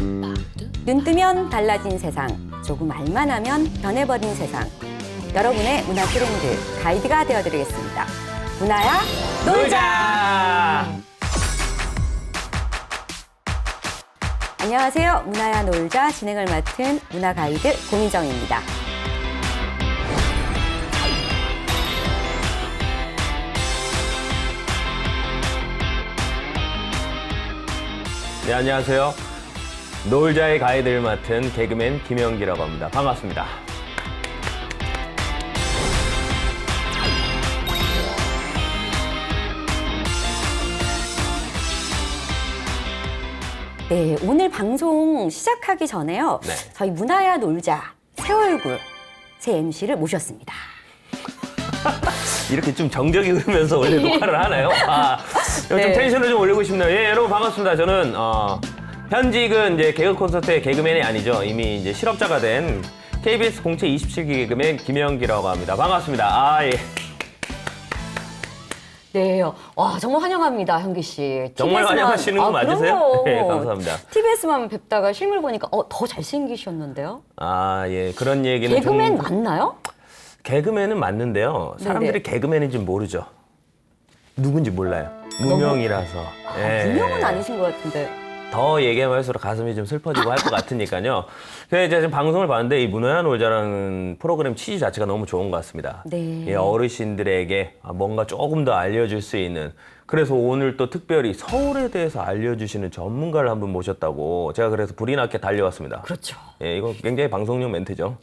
눈 뜨면 달라진 세상, 조금 알만 하면 변해버린 세상. 여러분의 문화 트렌드 가이드가 되어드리겠습니다. 문화야 놀자! 안녕하세요. 문화야 놀자 진행을 맡은 문화 가이드 고민정입니다. 네, 안녕하세요. 놀자의 가이드를 맡은 개그맨 김영기라고 합니다. 반갑습니다. 네, 오늘 방송 시작하기 전에요. 네. 저희 문화야 놀자 새 얼굴, 새 MC를 모셨습니다. 이렇게 좀 정적이 흐르면서 원래 녹화를 하나요? 좀 네. 텐션을 좀 올리고 싶네요. 예, 여러분 반갑습니다. 저는 현직은 이제 개그 콘서트의 개그맨이 아니죠. 이미 이제 실업자가 된 KBS 공채 27기 개그맨 김영기라고 합니다. 반갑습니다. 예. 네, 와 정말 환영합니다, 현기 씨. 정말 환영하시는 거 맞으세요? 그럼요. 네, 감사합니다. TBS만 뵙다가 실물 보니까 더 잘생기셨는데요? 예, 그런 얘기는 개그맨 좀... 맞나요? 개그맨은 맞는데요. 사람들이 네네. 개그맨인지 모르죠. 누군지 몰라요. 무명이라서. 예. 무명은 아니신 것 같은데. 더 얘기하면 할수록 가슴이 좀 슬퍼지고 할 것 같으니까요. 그래서 이제 지금 방송을 봤는데 이 문화야 놀자라는 프로그램 취지 자체가 너무 좋은 것 같습니다. 네. 예, 어르신들에게 뭔가 조금 더 알려줄 수 있는. 그래서 오늘 또 특별히 서울에 대해서 알려주시는 전문가를 한 분 모셨다고 제가 그래서 불이 나게 달려왔습니다. 그렇죠. 예, 이거 굉장히 방송용 멘트죠.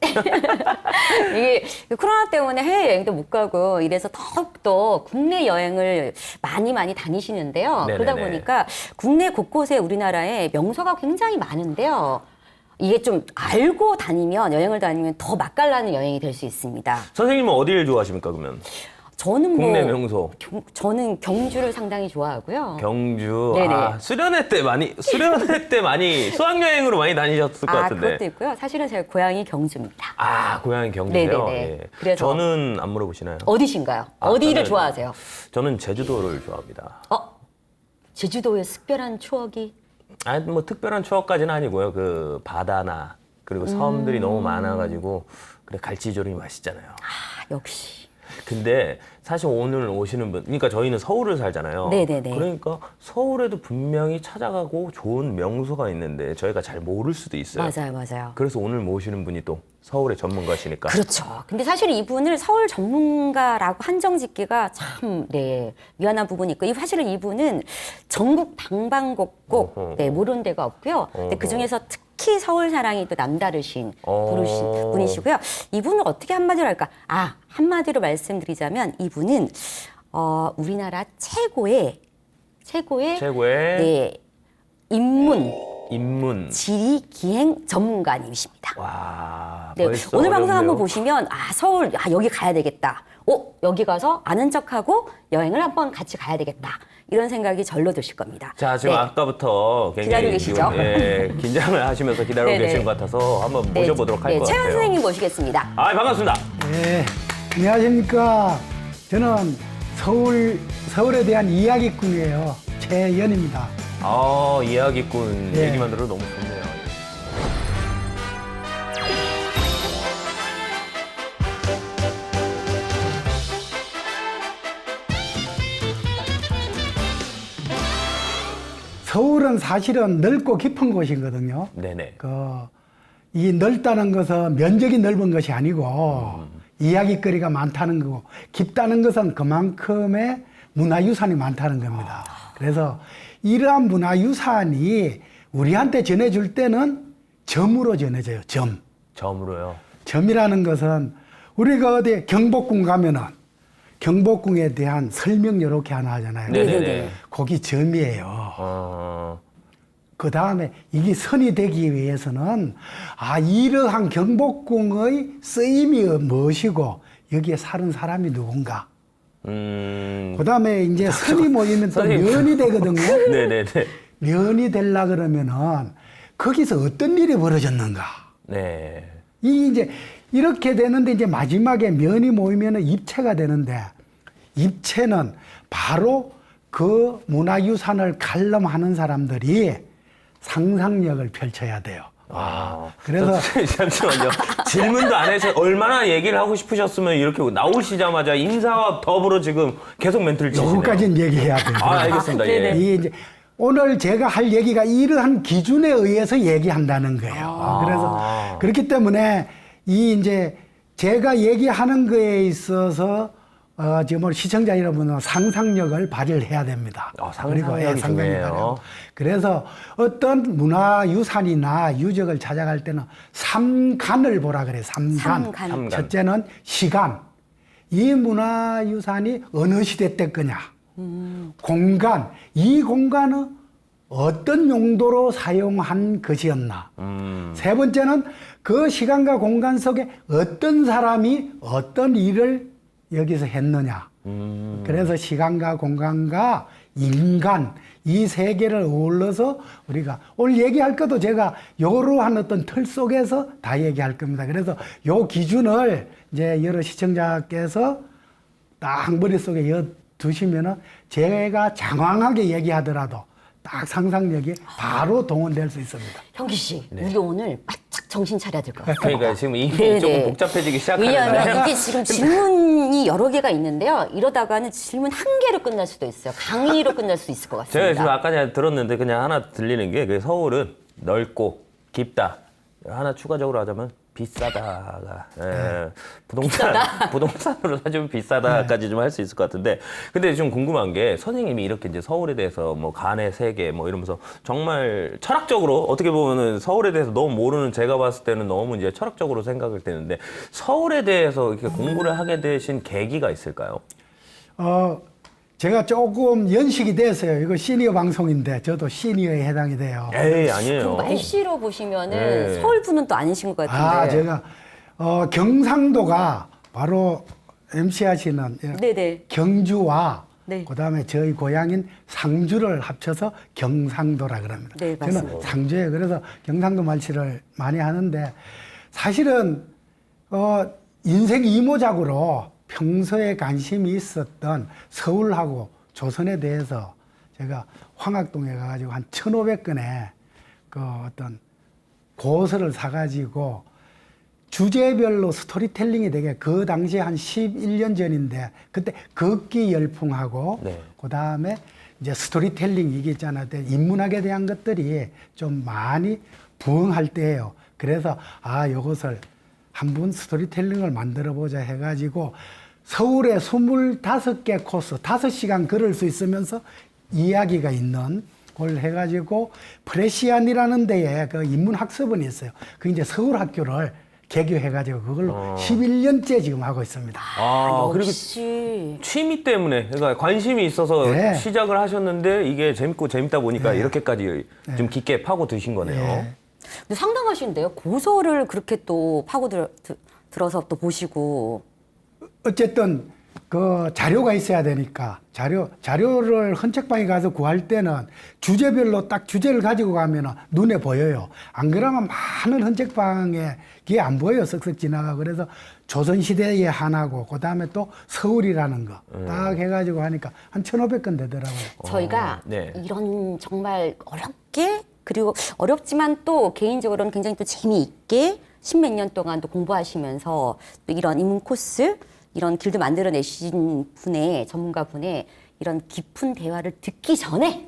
이게 코로나 때문에 해외여행도 못 가고 이래서 더욱더 국내 여행을 많이 다니시는데요. 네네네. 그러다 보니까 국내 곳곳에 우리나라에 명소가 굉장히 많은데요. 이게 좀 알고 다니면, 여행을 다니면 더 맛깔나는 여행이 될 수 있습니다. 선생님은 어디를 좋아하십니까, 그러면? 저는 국내 명소. 저는 경주를 상당히 좋아하고요. 경주. 네네. 수련회 때 많이 수학여행으로 많이 다니셨을 것 같은데. 그것도 있고요. 사실은 제 고향이 경주입니다. 고향이 경주세요? 네네네. 예. 그래서 저는 안 물어보시나요? 어디신가요? 어디를 저는- 좋아하세요? 저는 제주도를 좋아합니다. 제주도의 특별한 추억이? 뭐 특별한 추억까지는 아니고요. 그 바다나 그리고 섬들이 너무 많아가지고 그래 갈치조림이 맛있잖아요. 역시. 근데 사실 오늘 오시는 분, 그러니까 저희는 서울을 살잖아요. 네네네. 그러니까 서울에도 분명히 찾아가고 좋은 명소가 있는데 저희가 잘 모를 수도 있어요. 맞아요. 그래서 오늘 모시는 분이 또 서울의 전문가시니까. 그렇죠. 근데 사실 이분을 서울 전문가라고 한정 짓기가 참, 미안한 부분이 있고, 사실은 이분은 전국 방방곡곡, 어허. 모르는 데가 없고요. 근데 어허. 그 중에서 특히 서울 사랑이 또 남다르신 분이시고요. 이분을 어떻게 한마디로 할까? 한마디로 말씀드리자면 이분은, 우리나라 최고의 인문. 지리 기행 전문가님이십니다. 와. 네, 벌써 오늘 방송 어렵네요. 한번 보시면 서울 여기 가야 되겠다. 여기 가서 아는 척하고 여행을 한번 같이 가야 되겠다. 이런 생각이 절로 드실 겁니다. 자, 지금 네. 아까부터 굉장히 기다리고 계시죠? 긴장을 하시면서 기다리고 네네. 계신 것 같아서 한번 모셔보도록 할 것 최현 같아요. 선생님 모시겠습니다. 반갑습니다. 네, 안녕하십니까. 저는 서울에 대한 이야기꾼이에요. 최연입니다. 이야기꾼 네. 얘기만 들어도 너무 좋네요. 서울은 사실은 넓고 깊은 곳이거든요. 네네. 이 넓다는 것은 면적이 넓은 것이 아니고 이야기거리가 많다는 거고, 깊다는 것은 그만큼의 문화유산이 많다는 겁니다. 그래서 이러한 문화유산이 우리한테 전해줄 때는 점으로 전해져요. 점으로요. 점이라는 것은 우리가 어디 경복궁 가면은 경복궁에 대한 설명 이렇게 하나 하잖아요. 네네네. 거기 점이에요. 그 다음에 이게 선이 되기 위해서는 이러한 경복궁의 쓰임이 무엇이고 여기에 사는 사람이 누군가. 그 다음에 이제 선이 모이면 또 선생님. 면이 되거든요. 네네네. 면이 되려 그러면은 거기서 어떤 일이 벌어졌는가. 네. 이제 이렇게 되는데 이제 마지막에 면이 모이면은 입체가 되는데, 입체는 바로 그 문화유산을 관람하는 사람들이 상상력을 펼쳐야 돼요. 그래서 잠시만요. 질문도 안 해서 얼마나 얘기를 하고 싶으셨으면 이렇게 나오시자마자 인사와 더불어 지금 계속 멘트를 치시네요. 요거까지는 얘기해야 돼요. 알겠습니다. 예. 이 이제 오늘 제가 할 얘기가 이러한 기준에 의해서 얘기한다는 거예요. 그래서 그렇기 때문에 이 이제 제가 얘기하는 거에 있어서 지금 시청자 여러분은 상상력을 발휘를 해야 됩니다. 상상력이 중요해요. 발휘하고. 그래서 어떤 문화유산이나 유적을 찾아갈 때는 삼간을 보라 그래요. 삼간. 첫째는 시간. 이 문화유산이 어느 시대 때 거냐. 공간. 이 공간은 어떤 용도로 사용한 것이었나. 세 번째는 그 시간과 공간 속에 어떤 사람이 어떤 일을 여기서 했느냐. 그래서 시간과 공간과 인간 이 세 개를 어울러서 우리가 오늘 얘기할 것도 제가 이러한 어떤 틀 속에서 다 얘기할 겁니다. 그래서 요 기준을 이제 여러 시청자께서 딱 머릿속에 두시면은 제가 장황하게 얘기하더라도 딱 상상력이 바로 동원될 수 있습니다. 형기 씨, 우리 오늘 바짝 정신 차려야 될 것 같아요. 그러니까 지금 이미 네네. 조금 복잡해지기 시작하는데. 왜냐하면 이게 지금 질문이 여러 개가 있는데요. 이러다가는 질문 한 개로 끝날 수도 있어요. 강의로 끝날 수 있을 것 같습니다. 제가 지금 아까 전에 들었는데 그냥 하나 들리는 게 서울은 넓고 깊다. 하나 추가적으로 하자면 비싸다가 부동산으로 사주면 비싸다까지 좀 할 수 있을 것 같은데 근데 좀 궁금한 게 선생님이 이렇게 이제 서울에 대해서 뭐 간의 세계 뭐 이러면서 정말 철학적으로 어떻게 보면은 서울에 대해서 너무 모르는 제가 봤을 때는 너무 이제 철학적으로 생각을 되는데 서울에 대해서 이렇게 공부를 하게 되신 계기가 있을까요? 제가 조금 연식이 됐어요. 이거 시니어 방송인데 저도 시니어에 해당이 돼요. 에이 아니에요. 말씨로 보시면은 네. 서울 분은 또 아니신 것 같은데. 제가 경상도가 바로 MC 하시는 네네. 경주와 네. 그다음에 저희 고향인 상주를 합쳐서 경상도라 그럽니다. 네, 저는 맞습니다. 상주예요. 그래서 경상도 말씨를 많이 하는데 사실은 인생 이모작으로 평소에 관심이 있었던 서울하고 조선에 대해서 제가 황학동에 가가지고 한 1,500건의 그 어떤 고서를 사가지고 주제별로 스토리텔링이 되게 그 당시에 한 11년 전인데 그때 극기 열풍하고 네. 그 다음에 이제 스토리텔링 이게 있잖아요. 인문학에 대한 것들이 좀 많이 부흥할 때예요. 그래서 요것을 한번 스토리텔링을 만들어 보자 해가지고 서울에 25개 코스 5시간 걸을 수 있으면서 이야기가 있는 걸 해가지고 프레시안이라는 데에 그 인문학습원이 있어요. 그 이제 서울 학교를 개교해가지고 그걸로 11년째 지금 하고 있습니다. 그리고 역시. 취미 때문에 그러니까 관심이 있어서 네. 시작을 하셔는데 이게 재밌고 재밌다 보니까 이렇게까지 좀 깊게 파고 드신 거네요. 네. 근데 상당하신데요. 고서를 그렇게 또 파고 들어서 또 보시고. 어쨌든 그 자료가 있어야 되니까 자료를 헌책방에 가서 구할 때는 주제별로 딱 주제를 가지고 가면 눈에 보여요. 안 그러면 많은 헌책방에 그게 안 보여요. 쓱쓱 지나가. 그래서 조선시대의 하나고 그다음에 또 서울이라는 거 딱 해가지고 하니까 한 1,500건 되더라고요. 저희가 네. 이런 정말 어렵게 그리고 어렵지만 또 개인적으로는 굉장히 또 재미있게 십몇 년 동안 또 공부하시면서 또 이런 인문 코스 이런 길도 만들어내신 분의 전문가분의 이런 깊은 대화를 듣기 전에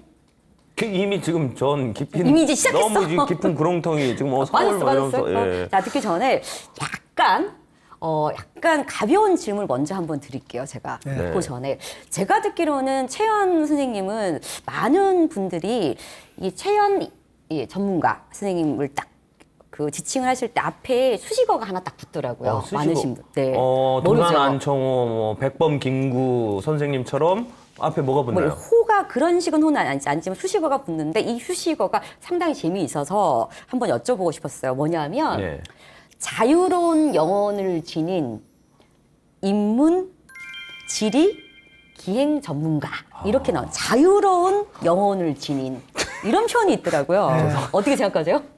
이미 지금 전 깊은 이미 이제 시작했어. 너무 지금 깊은 구렁텅이 지금 서울 뭐 이러면서 예. 자, 듣기 전에 약간 가벼운 질문을 먼저 한번 드릴게요. 제가 듣고 전에 제가 듣기로는 최연 선생님은 많은 분들이 이 최연 전문가 선생님을 딱 그 지칭을 하실 때 앞에 수식어가 하나 딱 붙더라고요. 수식어. 많으신 분. 네. 동안 모르죠? 안청호, 뭐 백범 김구 선생님처럼 앞에 뭐가 뭐 붙나요? 호가 그런 식은 호는 아니지만 수식어가 붙는데 이 수식어가 상당히 재미있어서 한번 여쭤보고 싶었어요. 뭐냐면 네. 자유로운 영혼을 지닌 인문, 지리, 기행 전문가 이렇게 나온 자유로운 영혼을 지닌 이런 표현이 있더라고요. 어떻게 생각하세요?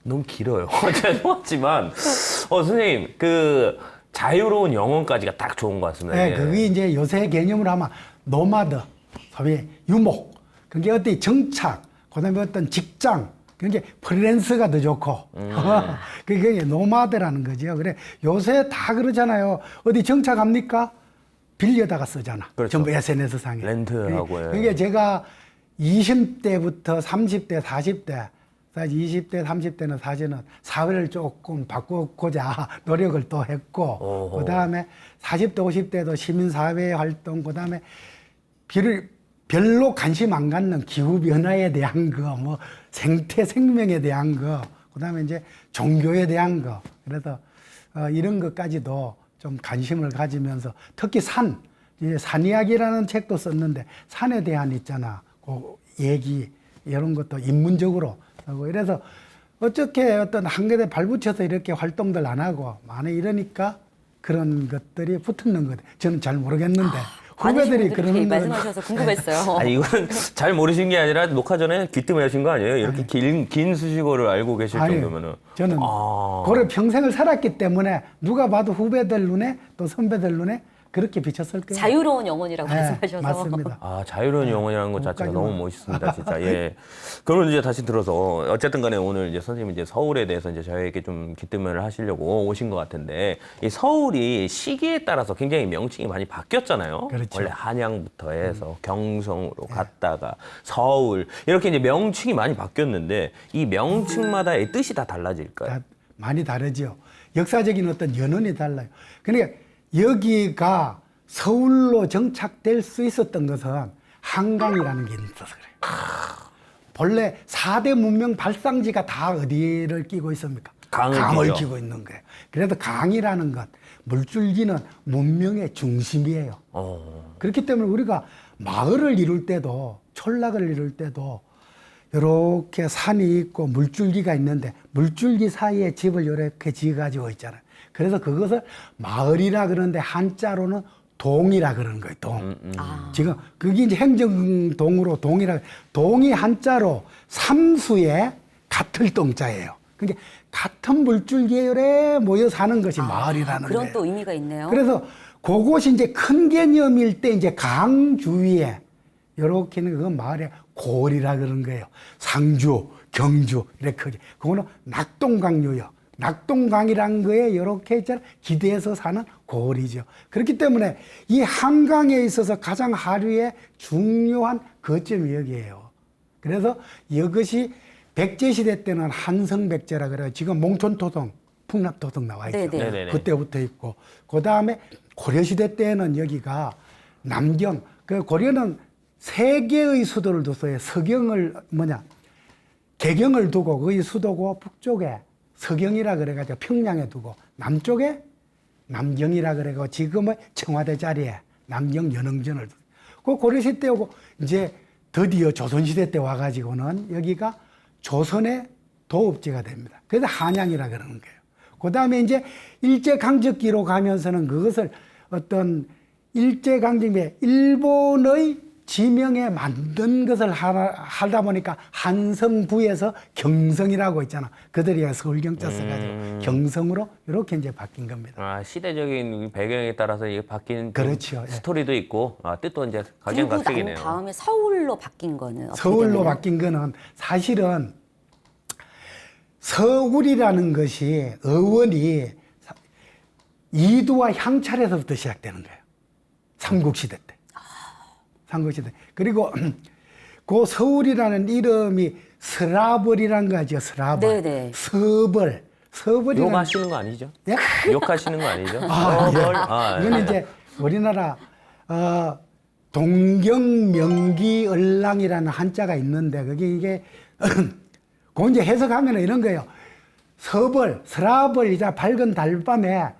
너무 길어요. 죄송하지만 선생님 그 자유로운 영혼까지가 딱 좋은 것 같습니다. 네, 예. 그게 이제 요새 개념으로 하면 노마드, 소위 유목, 그게 어떤 정착, 그다음에 어떤 직장, 그게 프리랜서가 더 좋고 그게 노마드라는 거죠. 그래 요새 다 그러잖아요. 어디 정차 갑니까? 빌려다가 쓰잖아. 그렇죠. 전부 SNS 상에. 렌트하고. 예. 그게 제가 20대부터 30대, 40대, 사실 20대, 30대는 사실은 사회를 조금 바꾸고자 노력을 또 했고, 그 다음에 40대, 50대도 시민사회 활동, 그 다음에 별로 관심 안 갖는 기후변화에 대한 거, 뭐 생태 생명에 대한 거, 그 다음에 이제 종교에 대한 거. 그래서 이런 것까지도 좀 관심을 가지면서 특히 산 이야기라는 책도 썼는데 산에 대한 있잖아. 그 얘기, 이런 것도 인문적으로 하고 이래서 어떻게 어떤 한계에 발붙여서 이렇게 활동들 안 하고 많이 이러니까 그런 것들이 붙는 거예요. 저는 잘 모르겠는데 후배들이 그러는 거 말씀하셔서 궁금했어요. 아니, 이건 잘 모르신 게 아니라 녹화 전에 귀뜸을 하신 거 아니에요? 이렇게 긴 수식어를 알고 계실 정도면은. 저는 그걸 평생을 살았기 때문에 누가 봐도 후배들 눈에 또 선배들 눈에 그렇게 비쳤을 거예요. 자유로운 영혼이라고 네, 말씀하셔서. 맞습니다. 아, 자유로운 영혼이라는 것 자체가 거기까지만. 너무 멋있습니다, 진짜. 예. 그러면 이제 다시 들어서, 어쨌든 간에 오늘 이제 선생님이 이제 서울에 대해서 이제 저에게 좀 기뜸을 하시려고 오신 것 같은데, 이 서울이 시기에 따라서 굉장히 명칭이 많이 바뀌었잖아요. 그렇죠. 원래 한양부터 해서 경성으로 갔다가 서울, 이렇게 이제 명칭이 많이 바뀌었는데, 이 명칭마다의 뜻이 다 달라질까요? 다 많이 다르죠. 역사적인 어떤 연원이 달라요. 그러니까 여기가 서울로 정착될 수 있었던 것은 한강이라는 게 있어서 그래요. 본래 4대 문명 발상지가 다 어디를 끼고 있습니까? 강을 끼죠. 끼고 있는 거예요. 그래서 강이라는 것, 물줄기는 문명의 중심이에요. 그렇기 때문에 우리가 마을을 이룰 때도, 촌락을 이룰 때도 이렇게 산이 있고 물줄기가 있는데 물줄기 사이에 집을 이렇게 지어가지고 있잖아요. 그래서 그것을 마을이라 그러는데 한자로는 동이라 그러는 거예요. 동. 지금 그게 이제 행정동으로 동이 한자로 삼수의 같을 동자예요. 그러니까 같은 물줄기에 모여 사는 것이 마을이라는 그런 거예요. 또 의미가 있네요. 그래서 그것이 이제 큰 개념일 때 이제 강 주위에 요렇게는 그건 마을에 골이라 그런 거예요. 상주, 경주 이렇게 크게. 그거는 낙동강유요. 낙동강이란 거에 이렇게 기대해서 사는 고을이죠. 그렇기 때문에 이 한강에 있어서 가장 하류의 중요한 거점이 여기예요. 그래서 이것이 백제시대 때는 한성백제라 그래요. 지금 몽촌토성, 풍납토성 나와 있죠. 네네. 그때부터 있고. 그 다음에 고려시대 때는 여기가 남경, 그 고려는 세 개의 수도를 뒀어요. 서경을 개경을 두고 거기 수도고 북쪽에 서경이라 그래가지고 평양에 두고 남쪽에 남경이라 그래가지고 지금의 청와대 자리에 남경 연흥전을 두고 그 고려시대 때 오고 이제 드디어 조선시대 때 와가지고는 여기가 조선의 도읍지가 됩니다. 그래서 한양이라 그러는 거예요. 그 다음에 이제 일제강점기로 가면서는 그것을 어떤 일제강점기에 일본의 지명에 만든 것을 하다 보니까 한성부에서 경성이라고 있잖아. 그들이 서울경자 써가지고 경성으로 이렇게 이제 바뀐 겁니다. 아, 시대적인 배경에 따라서 이게 바뀐 그렇죠. 스토리도 있고, 뜻도 이제 그리고 각양각색이네요. 난 다음에 서울로 바뀐 거는 어떻게 서울로 되나요? 바뀐 거는 사실은 서울이라는 것이 어원이 이두와 향찰에서부터 시작되는 거예요. 삼국시대 때. 삼국시대. 그리고 그 서울이라는 이름이 서라벌이란 거죠. 서라벌. 네네. 서벌. 서벌이라는 욕하시는 거 아니죠? 예? 욕하시는 거 아니죠? 이거는 이제 우리나라 동경명기을랑이라는 한자가 있는데 그게 이게 그 이제 해석하면 이런 거예요. 서벌, 서라벌이자 밝은 달밤에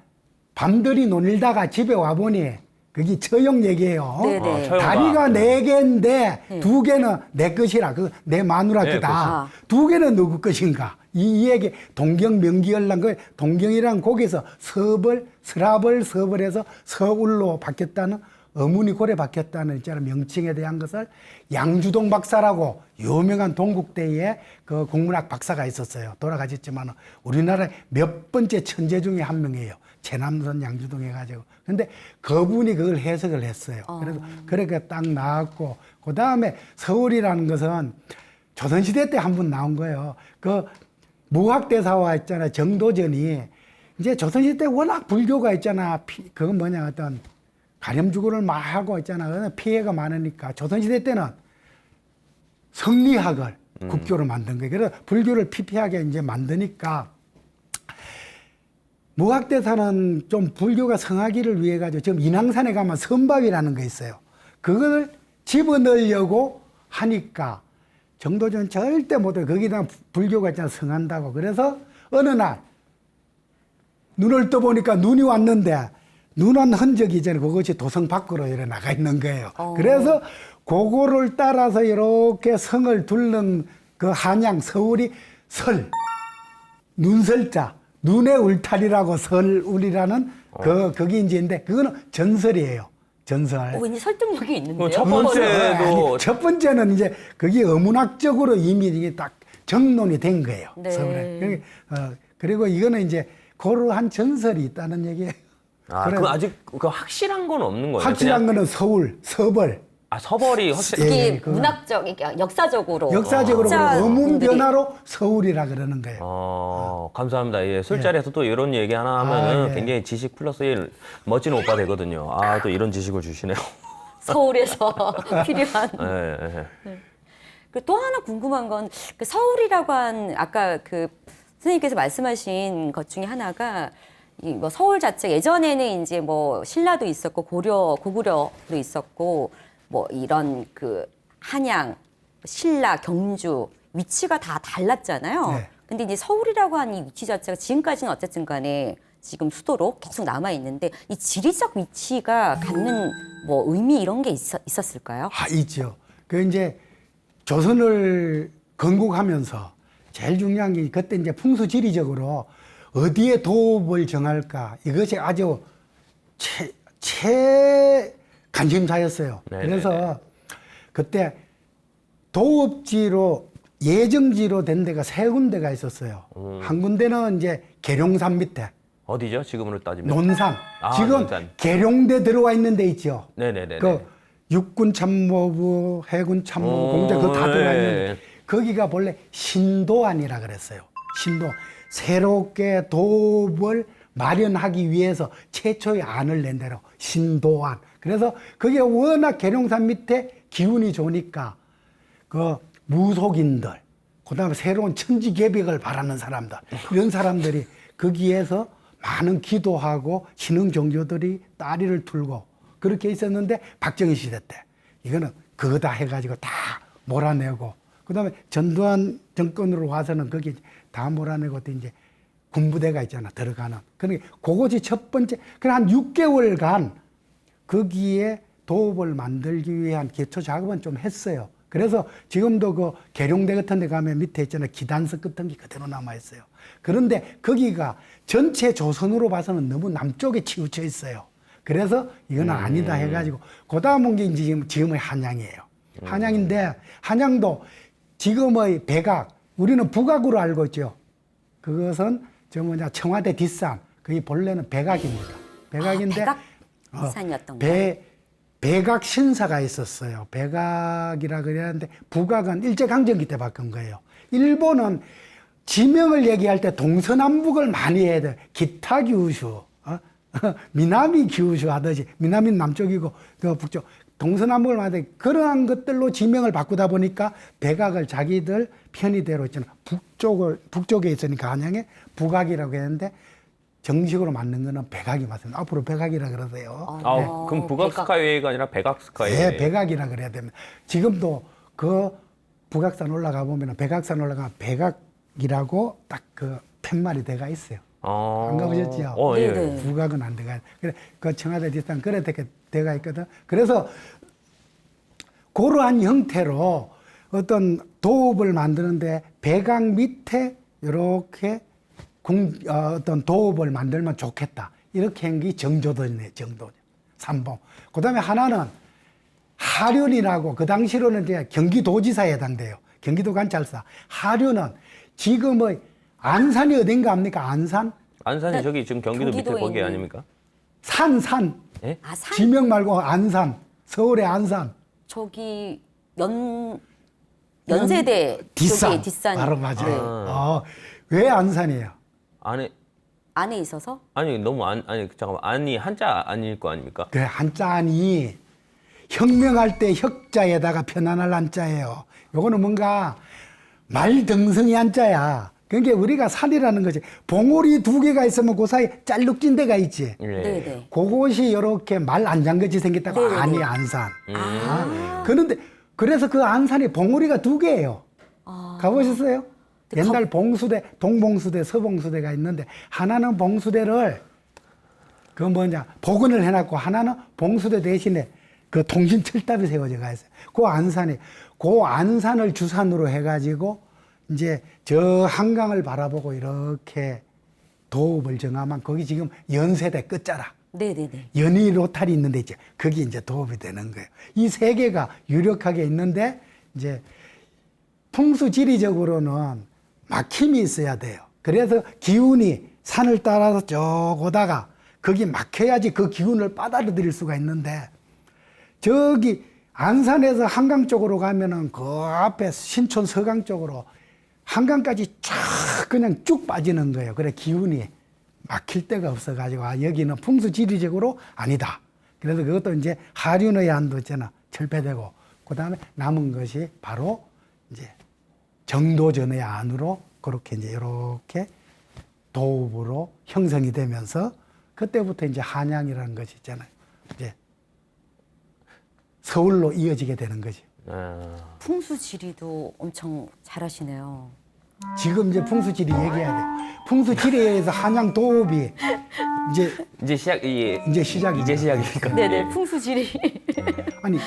밤들이 논일다가 집에 와보니 그게 처용 얘기예요. 네네. 처용과. 다리가 네 개인데 두 개는 내 것이라 그 내 마누라 네, 거다. 그렇죠. 두 개는 누구 것인가? 이 얘기 동경명기열난 그 동경이란 거기서 서벌, 서라벌, 서벌에서 서울로 바뀌었다는 어문이 고래 바뀌었다는 있잖아 명칭에 대한 것을 양주동 박사라고 유명한 동국대의 그 국문학 박사가 있었어요. 돌아가셨지만 우리나라의 몇 번째 천재 중에 한 명이에요. 최남선 양주동 해가지고. 근데 그분이 그걸 해석을 했어요. 그래서 그렇게 딱 나왔고, 그 다음에 서울이라는 것은 조선시대 때 한 번 나온 거예요. 그 무학대사와 있잖아 정도전이 이제 조선시대 때 워낙 불교가 있잖아. 그건 뭐냐 어떤 가렴주구를 막 하고 있잖아. 피해가 많으니까 조선시대 때는 성리학을 국교로 만든 거예요. 그래서 불교를 피폐하게 이제 만드니까 무학대사는 좀 불교가 성하기를 위해 가지고 지금 인왕산에 가면 선밥이라는 거 있어요. 그걸 집어넣으려고 하니까 정도전 절대 못해. 거기다 불교가 있잖아 성한다고. 그래서 어느 날 눈을 떠보니까 눈이 왔는데 눈 온 흔적이 이제 그것이 도성 밖으로 이렇게 나가 있는 거예요. 그래서 그거를 따라서 이렇게 성을 둘른 그 한양 서울이 설 눈설자 눈의 울타리라고 설울이라는 거기 이제인데 그거는 전설이에요. 전설. 왠지 설득력이 있는데요. 첫 번째도 첫 번째는 이제 그게 어문학적으로 이미 이게 딱 정론이 된 거예요. 네. 서울에. 그리고 이거는 이제 그러한 전설이 있다는 얘기예요. 아, 그 아직 그 확실한 건 없는 거예요. 확실한 그냥- 거는 서울, 서벌. 아, 서벌이 확실. 예. 이게 문학적, 이게 역사적으로. 역사적으로 진짜 어문 분들이- 변화로 서울이라 그러는 거예요. 감사합니다. 예, 술자리에서 또 이런 얘기 하나 하면은 예. 굉장히 지식 플러스 1 멋진 오빠 되거든요. 아, 또 이런 지식을 주시네요. 서울에서 필요한. 예, 예. 그 또 하나 궁금한 건 그 서울이라고 한 아까 그 선생님께서 말씀하신 것 중에 하나가 이 뭐 서울 자체 예전에는 이제 뭐 신라도 있었고 고구려도 있었고 뭐 이런 그 한양, 신라, 경주 위치가 다 달랐잖아요. 네. 근데 이제 서울이라고 하는 이 위치 자체가 지금까지는 어쨌든 간에 지금 수도로 계속 남아 있는데 이 지리적 위치가 갖는 뭐 의미 이런 게 있었을까요? 있죠. 그 이제 조선을 건국하면서 제일 중요한 게 그때 이제 풍수지리적으로 어디에 도읍을 정할까 이것이 아주 최 관심사였어요. 네네네. 그래서 그때 도읍지로 예정지로 된 데가 세 군데가 있었어요. 한 군데는 이제 계룡산 밑에 어디죠? 지금으로 따지면. 논산. 아, 지금 논산. 계룡대 들어와 있는 데 있죠. 네네네. 그 육군 참모부, 해군 참모부 공대 그거 다 들어가 있는데 거기가 본래 신도안이라 그랬어요. 신도. 새롭게 도읍을 마련하기 위해서 최초의 안을 낸 대로 신도안. 그래서 그게 워낙 계룡산 밑에 기운이 좋으니까 그 무속인들, 그다음에 새로운 천지개벽을 바라는 사람들 이런 사람들이 거기에서 많은 기도하고 신흥 종교들이 따리를 틀고 그렇게 있었는데 박정희 시대 때 이거는 그거 다 해가지고 다 몰아내고 그다음에 전두환 정권으로 와서는 거기 다 몰아내고 또 이제 군부대가 있잖아 들어가는. 그러니까 그것이 첫 번째. 그래 한 6개월간 거기에 도읍을 만들기 위한 기초 작업은 좀 했어요. 그래서 지금도 그 계룡대 같은 데 가면 밑에 있잖아요. 기단석 같은 게 그대로 남아있어요. 그런데 거기가 전체 조선으로 봐서는 너무 남쪽에 치우쳐 있어요. 그래서 이건 아니다 해가지고 그 다음은 게 이제 지금의 한양이에요. 한양인데 한양도 지금의 백악 우리는 북악으로 알고 있죠. 그것은 저 뭐냐 청와대 뒷산 그게 본래는 백악입니다. 백악인데 백악산이었던 거예요. 백악 신사가 있었어요. 백악이라 그랬는데 북악은 일제강점기 때 바꾼 거예요. 일본은 지명을 얘기할 때 동서남북을 많이 해야 돼. 기타 규슈, 미나미 규슈 하듯이 미나미는 남쪽이고 그 북쪽 동서남북을 많이 해. 그러한 것들로 지명을 바꾸다 보니까 백악을 자기들 편의대로 있잖아. 북쪽에 있으니까 한양에 북악이라고 했는데 정식으로 맞는 거는 백악이 맞습니다. 앞으로 백악이라 그러세요. 아, 네. 그럼 북악스카이웨이가 아니라 백악스카이웨이. 네, 백악이라 그래야 됩니다. 지금도 그 북악산 올라가 보면 백악산 올라가면 백악이라고 딱 그 팻말이 돼가 있어요. 안 가보셨죠? 예. 네네. 북악은 안 돼가. 그래 그 청와대 뒷산 그래 돼가 있거든. 그래서 그러한 형태로 어떤 도읍을 만드는데 백악 밑에 이렇게 어떤 도읍을 만들면 좋겠다. 이렇게 한 게 정조도네, 정도. 삼봉. 그 다음에 하나는 하륜이라고 그 당시로는 이제 경기도지사에 해당돼요. 경기도관찰사. 하륜은 지금의 안산이 어딘가 압니까? 안산? 안산이 저기 지금 경기도 밑에 경기도에 거기 있는- 아닙니까? 산. 예? 아, 산 지명 말고 안산. 서울의 안산. 저기 연세대 뒷산. 쪽에 뒷산. 바로 맞아요. 네. 왜 안산이에요? 안에 안에 있어서 아니 너무 아니 잠깐만 안이 한자 아닐 거 아닙니까? 그 한자안이 혁명할 때 혁자에다가 편안할 한자예요. 요거는 뭔가 말등성이 한자야. 그러니까 우리가 산이라는 거지. 봉우리 2개가 있으면 그 사이 짤룩진 데가 있지. 예. 네네. 그것이 이렇게 말 안장같이 생겼다고 네네네. 안이 안산. 아. 그런데 그래서 그 안산이 봉우리가 2개예요. 가보셨어요? 옛날 봉수대, 동봉수대, 서봉수대가 있는데 하나는 봉수대를 그 뭐냐 복원을 해놨고 하나는 봉수대 대신에 그 통신 철탑이 세워져 가 있어요. 그 안산을 주산으로 해가지고 이제 저 한강을 바라보고 이렇게 도읍을 정하면 거기 지금 연세대 끝자락. 네네네. 연희 로탈이 있는데 이제 거기 이제 도읍이 되는 거예요. 이 3개가 유력하게 있는데 이제 풍수지리적으로는 막힘이 있어야 돼요. 그래서 기운이 산을 따라서 쭉 오다가 거기 막혀야지 그 기운을 빨아들일 수가 있는데 저기 안산에서 한강 쪽으로 가면은 그 앞에 신촌 서강 쪽으로 한강까지 쫙 그냥 쭉 빠지는 거예요. 그래 기운이 막힐 데가 없어가지고 여기는 풍수지리적으로 아니다. 그래서 그것도 이제 하륜의 한도 있잖아 철폐되고 그 다음에 남은 것이 바로 이제 정도전의 안으로 그렇게 이제 이렇게 도읍으로 형성이 되면서 그때부터 이제 한양이라는 것이 있잖아요. 이제 서울로 이어지게 되는 거지. 풍수지리도 엄청 잘하시네요. 지금 이제 풍수지리 얘기해야 돼. 풍수지리에 의해서 한양 도읍이 이제 시작이죠. 이제 시작이니까. 네네. 예. 풍수지리. 아니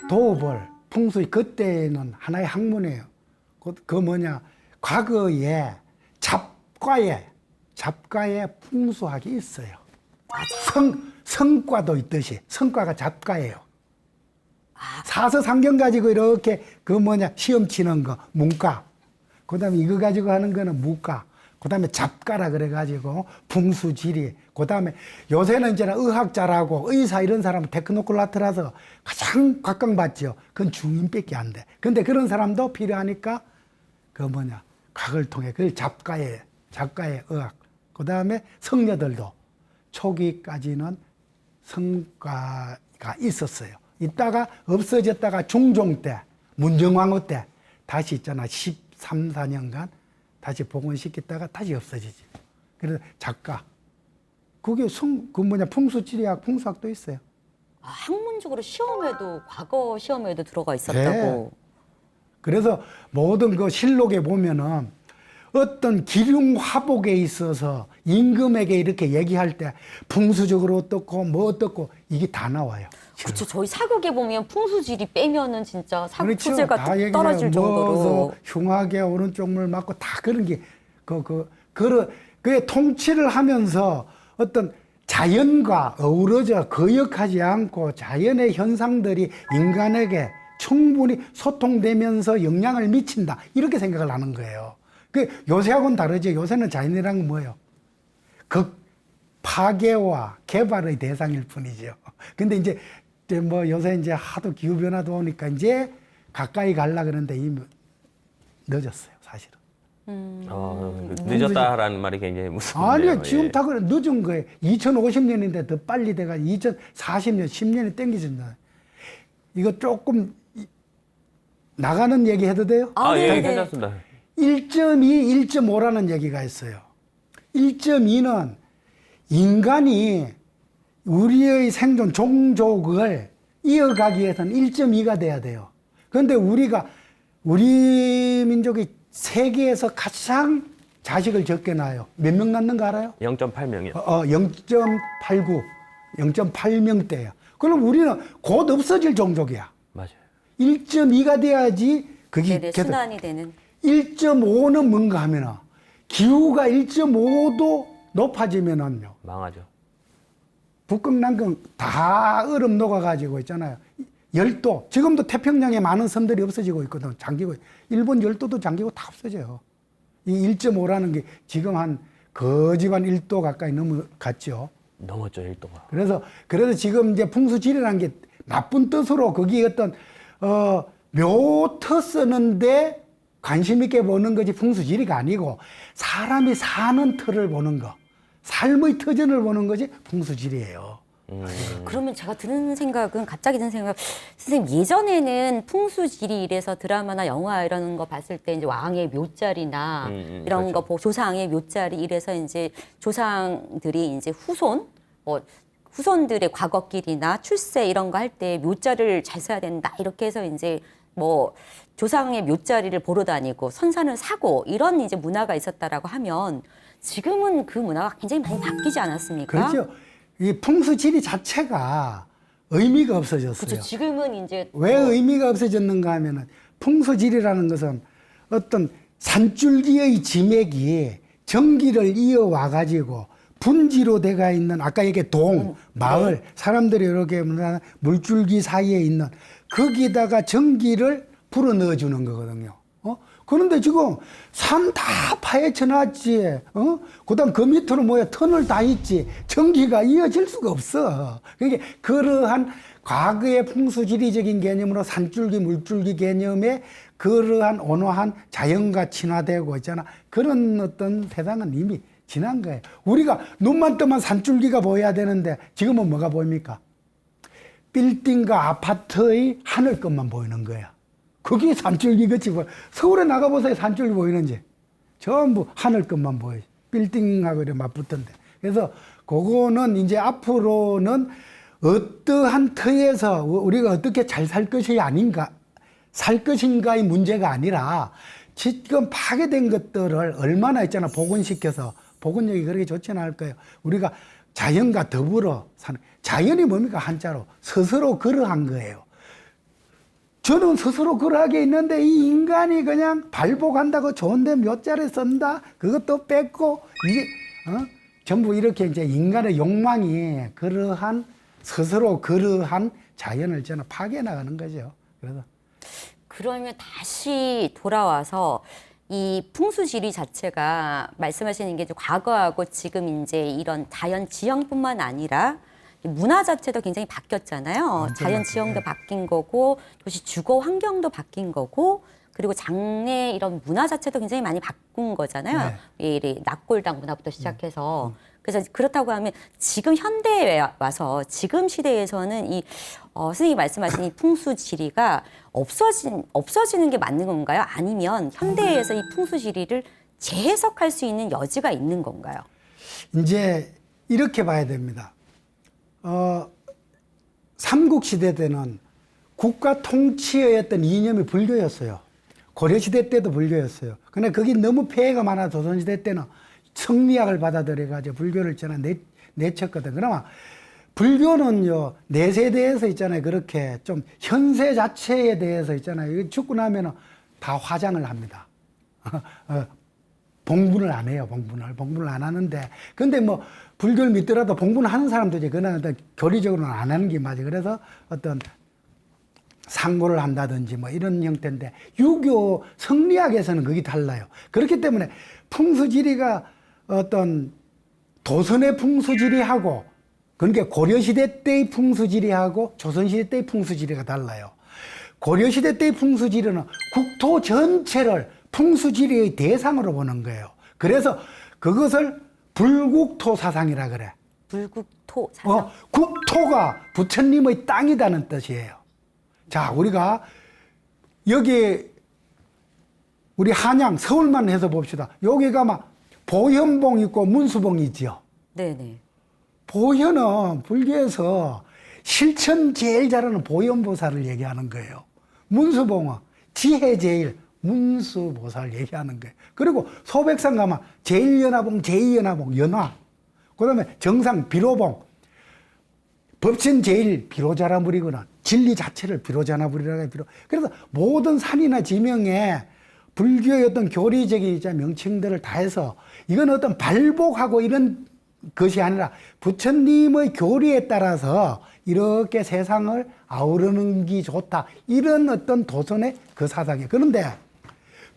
도읍을 풍수 그때는 하나의 학문이에요. 그 뭐냐 과거에 잡과에 풍수학이 있어요. 성과도 있듯이 성과가 잡과예요. 사서상경 가지고 이렇게 그 뭐냐 시험 치는 거 문과, 그다음에 이거 가지고 하는 거는 무과, 그다음에 잡과라 그래가지고 풍수지리, 그다음에 요새는 이제 의학자라고 의사 이런 사람은 테크노클라트라서 가장 각광받죠. 그건 중인밖에 안 돼. 근데 그런 사람도 필요하니까 그 뭐냐 각을 통해 그걸 잡과의 의학, 그다음에 성녀들도 초기까지는 성과가 있었어요. 있다가 없어졌다가 중종 때 문정왕후 때 다시 있잖아 13, 14년간 다시 복원시켰다가 다시 없어지지. 그래서 작가 그게 풍수지리학 풍수학도 있어요. 아, 학문적으로 시험에도 과거 시험에도 들어가 있었다고. 네. 그래서 모든 그 실록에 보면은 어떤 기륭 화복에 있어서 임금에게 이렇게 얘기할 때 풍수적으로 어떻고 뭐 어떻고 이게 다 나와요. 그렇죠. 저희 사극에 보면 풍수지리 빼면은 진짜 사극 그렇죠. 소재가 다 뚝 얘기해요. 떨어질 정도로. 흉하게 오른쪽 물 맞고 다 그런 게 그게 통치를 하면서 어떤 자연과 어우러져 거역하지 않고 자연의 현상들이 인간에게 충분히 소통되면서 영향을 미친다. 이렇게 생각을 하는 거예요. 그 요새하고는 다르죠. 요새는 자연이란 건 뭐예요? 파괴와 개발의 대상일 뿐이죠. 근데 이제 뭐 요새 이제 하도 기후변화도 오니까 이제 가까이 가려고 그러는데 이미 늦었어요, 사실은. 늦었다라는 말이 굉장히 무섭네요. 아니요, 지금 예. 다 그래. 늦은 거예요. 2050년인데 더 빨리 돼가지고 2040년, 10년이 땡기잖아요. 이거 조금 나가는 얘기 해도 돼요? 예, 네네. 괜찮습니다. 1.2, 1.5라는 얘기가 있어요. 1.2는 인간이 우리의 생존 종족을 이어가기 위해서는 1.2가 돼야 돼요. 그런데 우리 민족이 세계에서 가장 자식을 적게 낳아요. 몇 명 낳는 거 알아요? 0.8명이요. 0.89, 0.8명대예요. 그럼 우리는 곧 없어질 종족이야. 맞아요. 1.2가 돼야지 그게 네네. 계속 순환이 되는. 1.5는 뭔가 하면은 기후가 1.5도 높아지면은요. 망하죠. 북극, 남극 다 얼음 녹아가지고 있잖아요. 열도 지금도 태평양에 많은 섬들이 없어지고 있거든. 잠기고 일본 열도도 잠기고 다 없어져요. 이 1.5라는 게 지금 한 거짓한 1도 가까이 넘어갔죠. 넘었죠 1도가. 그래서 지금 이제 풍수지리라는 게 나쁜 뜻으로 거기 어떤 묘터 쓰는데 관심 있게 보는 것이 풍수지리가 아니고 사람이 사는 터를 보는 거, 삶의 터전을 보는 것이 풍수지리예요. 그러면 제가 드는 생각은 갑자기 드는 생각, 선생님 예전에는 풍수지리 이래서 드라마나 영화 이런 거 봤을 때 이제 왕의 묘자리나 이런 그렇죠. 거 보고 조상의 묘자리 이래서 이제 조상들이 이제 후손들의 과거길이나 출세 이런 거 할 때 묘자를 잘 써야 된다 이렇게 해서 이제 뭐 조상의 묘자리를 보러 다니고 선산을 사고 이런 이제 문화가 있었다라고 하면 지금은 그 문화가 굉장히 많이 바뀌지 않았습니까? 그렇죠. 이 풍수지리 자체가 의미가 없어졌어요. 그렇죠. 지금은 이제 왜 의미가 없어졌는가 하면은 풍수지리라는 것은 어떤 산줄기의 지맥이 전기를 이어와 가지고 분지로 돼가 있는 아까 얘기한 동, 마을, 사람들이 이렇게 물줄기 사이에 있는 거기다가 전기를 불어 넣어주는 거거든요. 그런데 지금 산 다 파헤쳐 놨지. 그다음 그 밑으로 뭐야 터널 다 있지. 전기가 이어질 수가 없어. 그러니까 그러한 과거의 풍수지리적인 개념으로 산줄기, 물줄기 개념에 그러한 온화한 자연과 친화되고 있잖아. 그런 어떤 세상은 이미 지난 거예요. 우리가 눈만 뜨면 산줄기가 보여야 되는데 지금은 뭐가 보입니까? 빌딩과 아파트의 하늘끝만 보이는 거야. 그게 산줄기 같이 보여. 서울에 나가보세요. 산줄기 보이는지. 전부 하늘끝만 보여요. 빌딩하고 이렇게 맞붙던데. 그래서 그거는 이제 앞으로는 어떠한 터에서 우리가 어떻게 잘 살 것이 아닌가, 살 것인가의 문제가 아니라 지금 파괴된 것들을 얼마나 있잖아. 복원시켜서. 복원력이 그렇게 좋지는 않을 거예요. 우리가 자연과 더불어 사는. 자연이 뭡니까? 한자로. 스스로 그러한 거예요. 저는 스스로 그러하게 있는데 이 인간이 그냥 발복한다고 좋은데 묘자를 쓴다? 그것도 뺏고, 이게, 전부 이렇게 이제 인간의 욕망이 그러한, 스스로 그러한 자연을 저는 파괴해 나가는 거죠. 그래서. 그러면 다시 돌아와서 이 풍수지리 자체가 말씀하시는 게 과거하고 지금 이제 이런 자연 지형뿐만 아니라 문화 자체도 굉장히 바뀌었잖아요. 자연 지형도 바뀐 거고 도시 주거 환경도 바뀐 거고 그리고 장래 이런 문화 자체도 굉장히 많이 바꾼 거잖아요. 이 낙골당 문화부터 시작해서 그래서 그렇다고 하면 지금 현대에 와서 지금 시대에서는 이 선생님이 말씀하신 이 풍수지리가 없어지는 게 맞는 건가요? 아니면 현대에서 이 풍수지리를 재해석할 수 있는 여지가 있는 건가요? 이제 이렇게 봐야 됩니다. 삼국시대 때는 국가 통치의 어떤 이념이 불교였어요. 고려시대 때도 불교였어요. 근데 거기 너무 폐해가 많아 조선시대 때는 성리학을 받아들여가지고 불교를 저는 내쳤거든. 그러나 불교는요, 내세에 대해서 있잖아요. 그렇게 좀 현세 자체에 대해서 있잖아요. 이거 죽고 나면은 다 화장을 합니다. 봉분을 안 해요, 봉분을 안 하는데. 근데 뭐, 불교를 믿더라도 봉분을 하는 사람도 이제 그러나 교리적으로는 안 하는 게 맞아요. 그래서 어떤 상고를 한다든지 뭐 이런 형태인데, 유교 성리학에서는 그게 달라요. 그렇기 때문에 풍수지리가 어떤 도선의 풍수지리하고, 그러니까 고려시대 때의 풍수지리하고 조선시대 때의 풍수지리가 달라요. 고려시대 때의 풍수지리는 국토 전체를 풍수지리의 대상으로 보는 거예요. 그래서 그것을 불국토 사상이라 그래. 불국토 사상? 국토가 부처님의 땅이라는 뜻이에요. 자, 우리가 여기 우리 한양 서울만 해서 봅시다. 여기가 막 보현봉 있고 문수봉이 있지요. 네네. 보현은 불교에서 실천 제일 잘하는 보현보살을 얘기하는 거예요. 문수봉은 지혜 제일 문수보살 얘기하는 거예요. 그리고 소백산 가면 제1연화봉, 제2연화봉, 연화. 그 다음에 정상 비로봉. 법신 제일 비로자나불이거든. 진리 자체를 비로자나불이라고 해요. 그래서 모든 산이나 지명에 불교의 어떤 교리적인 명칭들을 다 해서 이건 어떤 발복하고 이런 것이 아니라 부처님의 교리에 따라서 이렇게 세상을 아우르는 게 좋다. 이런 어떤 도선의 그 사상이에요. 그런데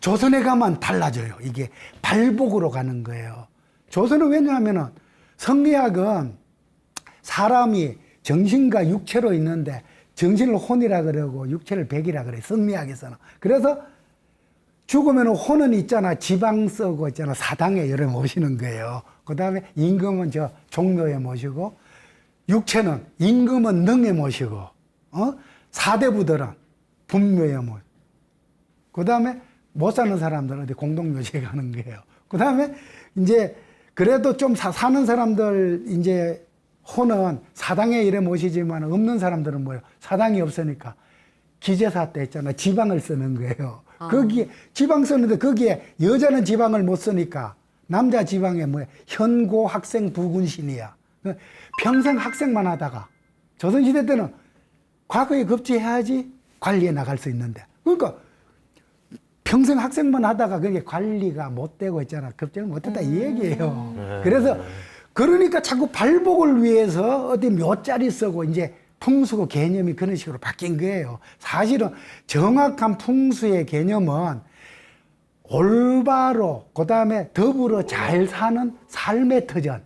조선에 가면 달라져요. 이게 발복으로 가는 거예요. 조선은 왜냐하면은 성리학은 사람이 정신과 육체로 있는데 정신을 혼이라 그러고 육체를 백이라 그래, 성리학에서는. 그래서 죽으면 혼은 있잖아, 지방 쓰고 있잖아, 사당에 열에 모시는 거예요. 그 다음에 임금은 저 종묘에 모시고, 육체는 임금은 능에 모시고, 사대부들은 분묘에 모시고, 그 다음에 못 사는 사람들은 어디 공동묘지에 가는 거예요. 그 다음에 이제 그래도 좀 사는 사람들 이제 혼은 사당에 이래 모시지만 없는 사람들은 뭐예요? 사당이 없으니까 기제사 때 있잖아. 지방을 쓰는 거예요. 거기에 지방 쓰는데 거기에 여자는 지방을 못 쓰니까 남자 지방에 뭐야? 현고 학생 부군신이야. 평생 학생만 하다가 조선시대 때는 과거에 급제해야지 관리에 나갈 수 있는데 그러니까 평생 학생만 하다가 그게 관리가 못 되고 있잖아. 급제를 못 했다 이 얘기예요. 그래서 그러니까 자꾸 발복을 위해서 어디 묘자리 쓰고 이제 풍수고 개념이 그런 식으로 바뀐 거예요. 사실은 정확한 풍수의 개념은 올바로 그다음에 더불어 잘 사는 삶의 터전,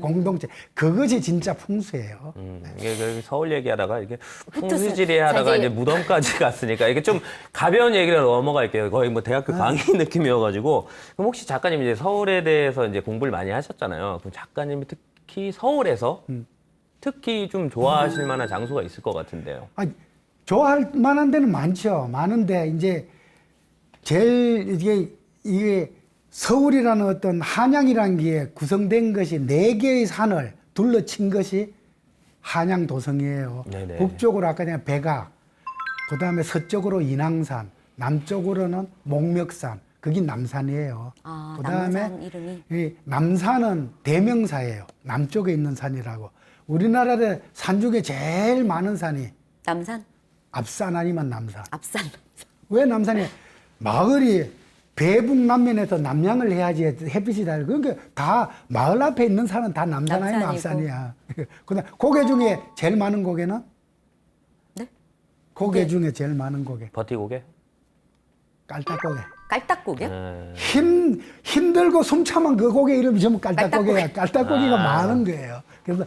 공동체, 그것이 진짜 풍수예요. 이게 서울 얘기하다가 이게 흩어서 풍수지리 하다가 이제 이제 무덤까지 갔으니까 이게 좀 가벼운 얘기로 넘어갈게요. 거의 뭐 대학교 강의 느낌이어가지고. 그럼 혹시 작가님 이제 서울에 대해서 이제 공부를 많이 하셨잖아요. 그럼 작가님이 특히 서울에서 특히 좀 좋아하실 만한 장소가 있을 것 같은데요. 좋아할 만한 데는 많죠. 많은데 이제 제일 이게 서울이라는 어떤 한양이라는 게 구성된 것이 4개의 산을 둘러친 것이 한양도성이에요. 네네. 북쪽으로 아까 내가 백악, 그 다음에 서쪽으로 인왕산, 남쪽으로는 목멱산, 그게 남산이에요. 그 다음에 남산 이름이? 이 남산은 대명사예요. 남쪽에 있는 산이라고. 우리나라의 산 중에 제일 많은 산이 남산? 앞산 아니면 남산. 앞산. 왜 남산이? 마을이 배북남면에서 남양을 해야지 햇빛이 달. 그러니까 다 마을 앞에 있는 산은 다 남산 아니면 앞산이야. 그다음 고개 중에 제일 많은 고개는? 네? 고개 네. 중에 제일 많은 고개. 버티고개? 깔딱고개. 깔딱고개? 힘들고 숨차면 그 고개 이름이 전부 깔딱고개야. 깔딱고개가 많은 거예요. 그래서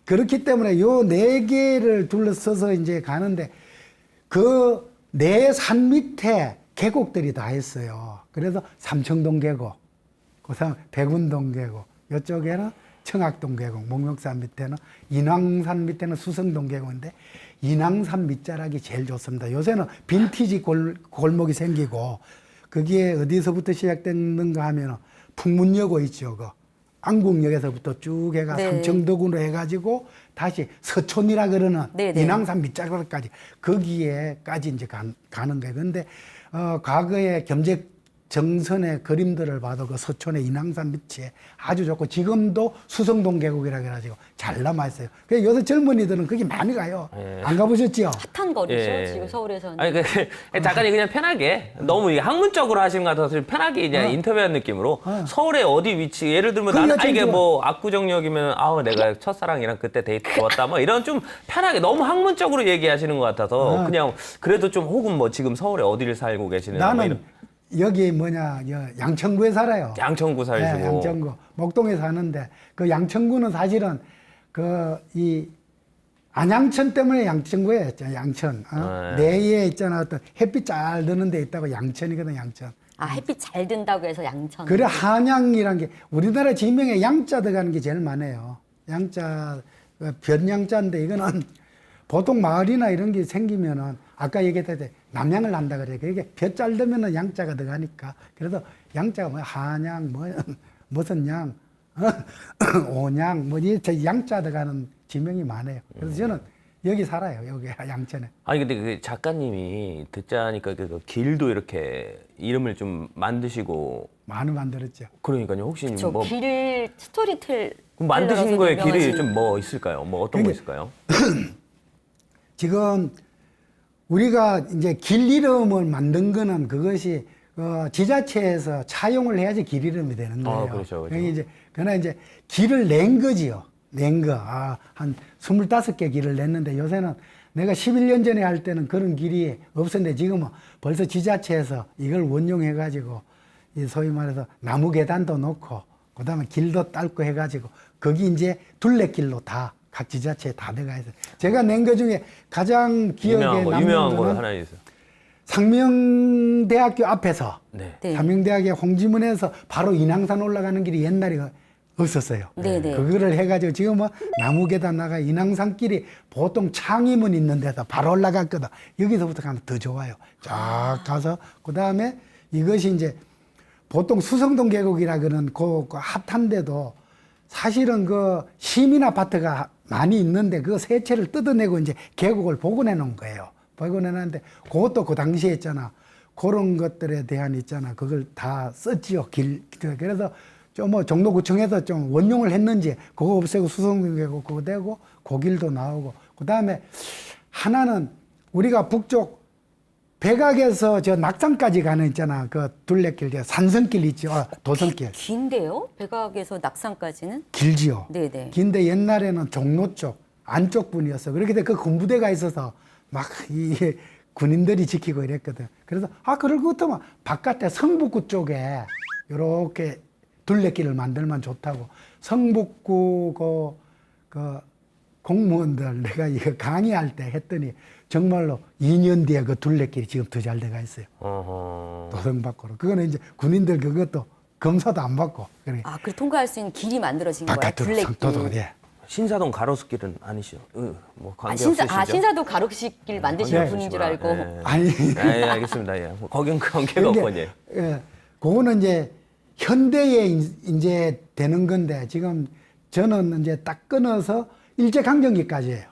그렇기 때문에 요 4개를 둘러서서 이제 가는데 그 4산 밑에 계곡들이 다 있어요. 그래서 삼청동 계곡, 그다음 백운동 계곡, 이쪽에는 청학동 계곡, 목멱산 밑에는 인왕산 밑에는 수성동 계곡인데 인왕산 밑자락이 제일 좋습니다. 요새는 빈티지 골목이 생기고 거기에 어디서부터 시작됐는가 하면 풍문여고 있죠. 그 안국역에서부터 쭉 해가 네. 삼청동으로 해가지고 다시 서촌이라 그러는 네네. 인왕산 밑자락까지 거기에까지 이제 가는 거예요. 근데 과거에 겸직 정선의 그림들을 봐도 그 서촌의 인왕산 밑에 아주 좋고 지금도 수성동 계곡이라 그래가지고 잘 남아있어요. 그래서 요새 젊은이들은 거기 많이 가요. 예. 안 가보셨죠? 핫한 거리죠, 예. 지금 서울에서는. 아니, 작가님 그냥 편하게 너무 이게 학문적으로 하시는 것 같아서 편하게 이제 인터뷰한 느낌으로 서울의 어디 위치, 예를 들면 나는 그게 이게 제일 뭐 압구정역이면 내가 첫사랑이랑 그때 데이트 좋았다 뭐 이런 좀 편하게 너무 학문적으로 얘기하시는 것 같아서 그냥 그래도 좀 혹은 뭐 지금 서울에 어디를 살고 계시는 뭐 나는 이런. 여기 양천구에 살아요. 양천구 살시고. 네, 양천구. 목동에 사는데 그 양천구는 사실은 이 안양천 때문에 양천구에 있잖아. 양천. 내에 있잖아. 어떤 햇빛 잘 드는 데 있다고 양천이거든, 양천. 햇빛 잘 든다고 해서 양천. 그래 한양이란 게 우리나라 지명에 양자 들어가는 게 제일 많아요. 양자 변양자인데 이거는 보통 마을이나 이런 게 생기면은 아까 얘기했듯이 남양을 한다 그래. 그게 벼 잘 되면은 양자가 들어가니까. 그래서 양자가 뭐 한양 무슨 양 온양 이 양자 들어가는 지명이 많아요. 그래서 저는 여기 살아요. 여기 양천에. 아니 근데 그 작가님이 듣자니까 그 길도 이렇게 이름을 좀 만드시고 많이 만들었죠. 그러니까요. 혹시 저 뭐 길 스토리텔 만드신 거에 길이 유명하신- 좀 뭐 있을까요? 뭐 어떤 거 있을까요? 지금 우리가 이제 길 이름을 만든 거는 그것이 지자체에서 차용을 해야지 길 이름이 되는 거예요. 그렇죠, 그렇죠. 그러나 이제 길을 낸 거지요. 낸 거. 한 25개 길을 냈는데 요새는 내가 11년 전에 할 때는 그런 길이 없었는데 지금은 벌써 지자체에서 이걸 원용해가지고 이 소위 말해서 나무 계단도 놓고 그다음에 길도 닦고 해가지고 거기 이제 둘레길로 다 각 지자체에 다 들어가 있어요. 제가 낸 것 중에 가장 기억에 남는 유명한 거 거는 하나 있어요. 상명대학교 앞에서 네. 네. 상명대학의 홍지문에서 바로 인왕산 올라가는 길이 옛날에 없었어요. 네네. 그거를 해가지고 지금은 나무 계단 나가 인왕산길이 보통 창의문 있는 데서 바로 올라갔거든. 여기서부터 가면 더 좋아요. 쫙 가서 그 다음에 이것이 이제 보통 수성동 계곡이라 그러는 그 핫한데도 사실은 그 시민 아파트가 많이 있는데 그 세 채를 뜯어내고 이제 계곡을 복원해 놓은 거예요. 복원해 놨는데 그것도 그 당시에 있잖아. 그런 것들에 대한 있잖아. 그걸 다 썼지요. 그래서 좀 뭐 종로구청에서 좀 원용을 했는지 그거 없애고 수성동 계곡 그거 되고 고길도 나오고 그 다음에 하나는 우리가 북쪽 백악에서 저 낙산까지 가는 있잖아. 그 둘레길, 산성길 있죠. 도성길. 긴데요? 백악에서 낙산까지는? 길지요. 네네. 긴데 옛날에는 종로 쪽, 안쪽 분이었어. 그렇게 돼 그 군부대가 있어서 막 이 군인들이 지키고 이랬거든. 그래서 그럴 것 같으면 바깥에 성북구 쪽에 요렇게 둘레길을 만들면 좋다고. 성북구 그 공무원들 내가 이거 강의할 때 했더니 정말로 2년 뒤에 그 둘레길이 지금 더 잘 돼가 있어요. 어허. 도성 밖으로. 그거는 이제 군인들 그것도 검사도 안 받고. 그래. 그 통과할 수 있는 길이 만들어진 거예요. 바깥으로 둘레길. 도도 예. 신사동 가로수길은 아니시죠? 뭐 관계 신사, 없으시죠? 신사도 가로수길 만드시는 네. 분인 줄 알고. 네. 아니. 네, 알겠습니다. 예. 뭐 거긴 관계가 없고 이제. 예, 그거는 이제 현대에 이제 되는 건데 지금 저는 이제 딱 끊어서 일제강점기까지예요.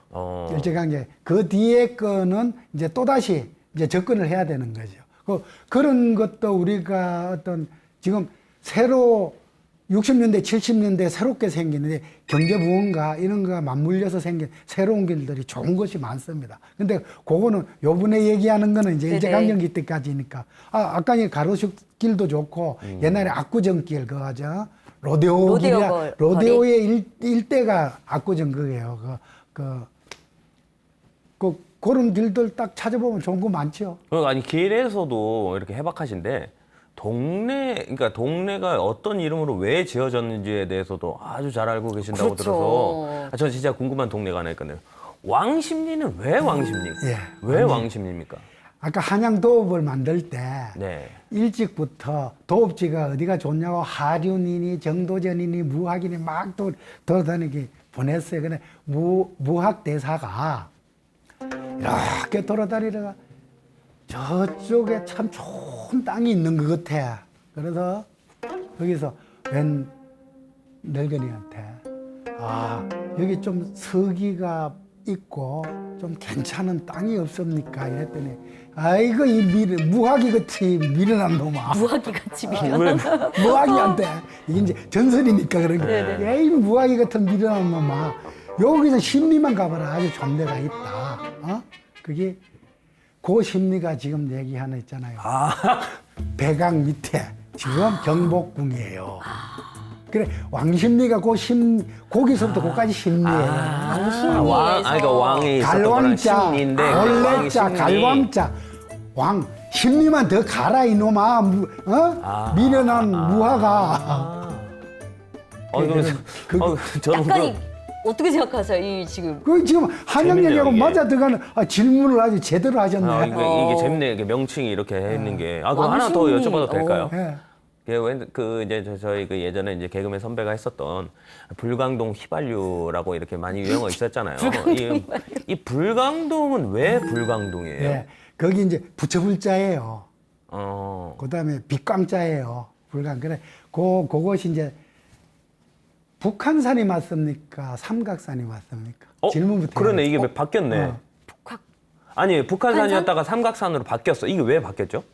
일제강점. 그 뒤에 거는 이제 또다시 이제 접근을 해야 되는 거죠. 그런 것도 우리가 어떤 지금 새로 60년대, 70년대 새롭게 생기는데 경제부흥과 이런 거가 맞물려서 생긴 새로운 길들이 좋은 것이 많습니다. 근데 그거는 요번에 얘기하는 거는 이제 일제강점기 때까지니까. 아까 가로수길도 좋고 옛날에 압구정길 그거죠. 로데오의 일대가 압구정 그게요. 그런 길들 딱 찾아보면 좋은 거 많죠. 아니 길에서도 이렇게 해박하신데 그러니까 동네가 어떤 이름으로 왜 지어졌는지에 대해서도 아주 잘 알고 계신다고 그렇죠. 들어서 전 진짜 궁금한 동네가 하나 있거든요. 왕십리는 왜 왕십리입니까? 예, 왜 왕십리입니까? 아까 한양 도읍을 만들 때 네. 일찍부터 도읍지가 어디가 좋냐고 하륜이니 정도전이니 무학이니 막 돌아다니게 보냈어요. 근데 무학 대사가 이렇게 돌아다니다가 저쪽에 참 좋은 땅이 있는 것 같아. 그래서 거기서 웬 늙은이한테 여기 좀 서기가 있고 좀 괜찮은 땅이 없습니까? 이랬더니 아이고 이 무학이 같이 미련한 놈아. 무화기 같이 밀려. 무학이한테 이게 이제 전설이니까 그런 거야. 에이 무학이 같은 미련한 놈아. 여기서 심리만 가봐라. 아주 좋은 데가 있다. 그게 그 심리가 지금 얘기하는 있잖아요. 백악 밑에 지금 경복궁이에요. 그래 왕심리가 거기서부터 거기까지 심리예요. 그러니까 왕이 갈왕자, 심리인데 원래자, 갈왕자, 왕 심리만 더 가라 이놈아. 미련한 무화가. 저는 약간 어떻게 생각하세요? 이 지금 지금 한양 얘기하고 이게. 맞아 들어가는 질문을 아주 제대로 하셨네. 이게 재밌네. 이게 명칭이 이렇게 해 있는 게. 그럼 하나 더 왕십리. 여쭤봐도 될까요? 예. 이제 저희 그 예전에 이제 개그맨 선배가 했었던 불광동 휘발유라고 이렇게 많이 유행어 있었잖아요. 이 불광동은 왜 불광동이에요? 예. 거기 이제 부처불자예요. 어. 그다음에 빛광자예요. 불광. 그래. 그것이 이제 북한산이 맞습니까? 삼각산이 맞습니까? 질문부터. 그러네. 해야지. 이게 왜 바뀌었네. 북학 아니, 북한산이었다가 삼각산으로 바뀌었어. 이게 왜 바뀌었죠?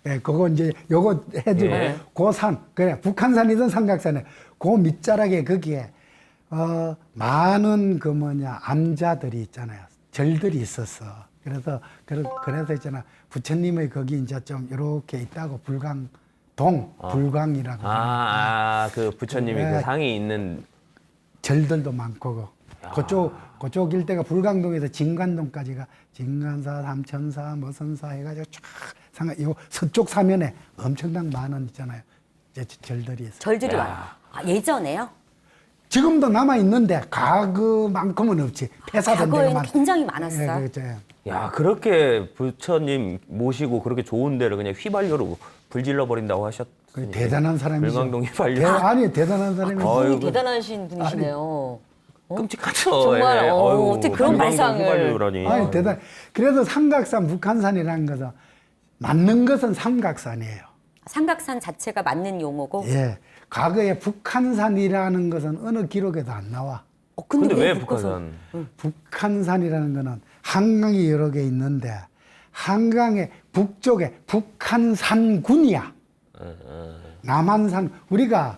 예, 그거 이제 요거 해주고 예. 그 산, 그래 북한산이든 삼각산에 그 밑자락에 거기에 많은 암자들이 있잖아요. 절들이 있었어. 그래서 있잖아 부처님의 거기 이제 좀 이렇게 있다고 불광이라고. 그 부처님이 예. 그 상이 있는. 절들도 많고 그쪽 일대가 불광동에서 진관동까지가 진관사, 삼천사, 머선사 해가지고 쫙 요 서쪽 사면에 엄청난 많은 있잖아요. 이제 절들이 있어요. 절들이 와요. 예전에요? 지금도 남아 있는데 과거만큼은 없지. 폐사된 과거에는 데만. 굉장히 많았어요. 그렇죠. 야, 그렇게 부처님 모시고 그렇게 좋은 데를 그냥 휘발유로 불질러 버린다고 하셨으니 대단한 사람이죠. 불광동 휘발유. 아니 대단한 사람이죠. 어이구. 그분이 대단하신 분이시네요. 끔찍하죠. 정말, 예. 어이구, 어떻게 그런 불광동 발상을. 휘발유라니. 아니 대단. 그래서 삼각산 북한산이라는 것은 맞는 것은 삼각산이에요. 삼각산 자체가 맞는 용어고. 예. 과거에 북한산이라는 것은 어느 기록에도 안 나와. 근데 왜 북한산? 북한산? 북한산이라는 것은 한강이 여러 개 있는데 한강의 북쪽에 북한산군이야. 남한산 우리가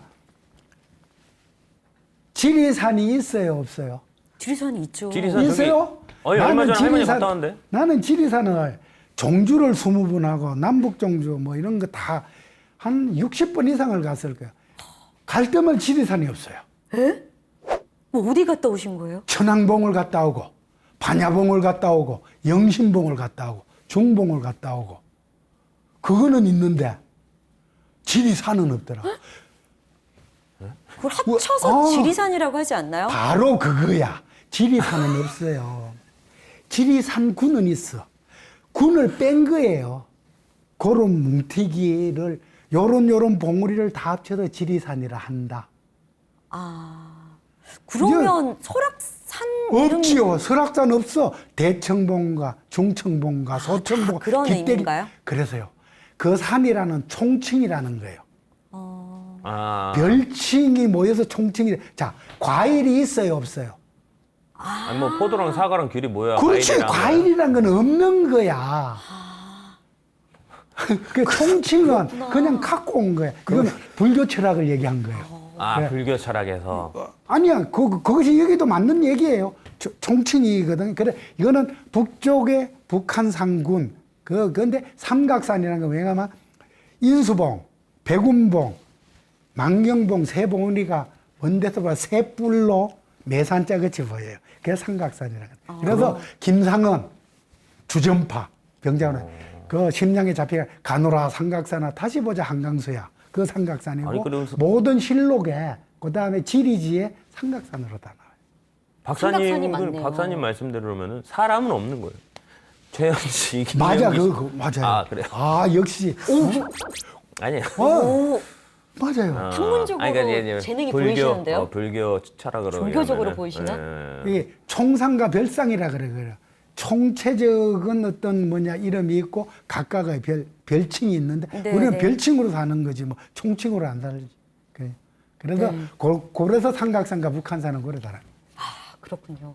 지리산이 있어요, 없어요? 지리산이 있죠. 지리산 있어요? 저기, 얼마 전에 할머니 갔다 왔는데. 나는 지리산을 종주를 20번 하고 남북 종주 뭐 이런 거 다 한 60번 이상을 갔을 거야. 갈 때만 지리산이 없어요. 에? 뭐 어디 갔다 오신 거예요? 천왕봉을 갔다 오고 반야봉을 갔다 오고 영신봉을 갔다 오고 중봉을 갔다 오고 그거는 있는데 지리산은 없더라. 그걸 합쳐서 지리산이라고 하지 않나요? 바로 그거야. 지리산은 없어요. 지리산군은 있어. 군을 뺀 거예요. 그런 뭉티기를 요런 봉우리를 다 합쳐서 지리산이라 한다. 아, 그러면 설악산 이런 없지요. 설악산 없어. 대청봉과 중청봉과 소청봉, 그런 의미인가요? 그래서요. 그 산이라는 총칭이라는 거예요. 아. 별칭이 모여서 총칭이. 자, 과일이 있어요, 없어요? 아니 뭐 포도랑 사과랑 귤이 뭐야? 그렇지. 과일이랑 과일이란 건 없는 거야. 그 총칭은 그냥 갖고 온 거야. 그건 불교 철학을 얘기한 거예요. 아, 그래. 불교 철학에서. 아니야, 그것이 여기도 맞는 얘기예요. 총칭이거든. 그래, 이거는 북쪽의 북한산군. 그런데 삼각산이라는 건 왜냐면 인수봉, 백운봉, 만경봉 세 봉우리가 먼데서 봐 세 뿔로 매산자 같이 보여요. 그래서 삼각산이라는 거예요. 그래서 김상은, 주전파, 병자호는 그 심장에 잡히가 가노라 삼각산아 다시 보자 한강수야. 그 삼각산이고 아니, 그러면서- 모든 실록에 그다음에 지리지에 삼각산으로 다 나와요. 삼각산이 맞네요. 박사님 말씀대로면은 사람은 없는 거예요. 최현지 맞아, 맞아요. 아, 그래요? 아, 역시. 아니에요. 어, 맞아요. 학문적으로 재능이 보이시는데요? 불교 철학으로. 종교적으로 얘기하면은, 보이시나? 예. 이게 총상과 별상이라 그래요. 총체적인 어떤 이름이 있고 각각의 별칭이 있는데 네, 우리는 네. 별칭으로 사는 거지 뭐 총칭으로 안 살지. 그래서 그래서 삼각산과 북한산은 그래 달라. 그렇군요.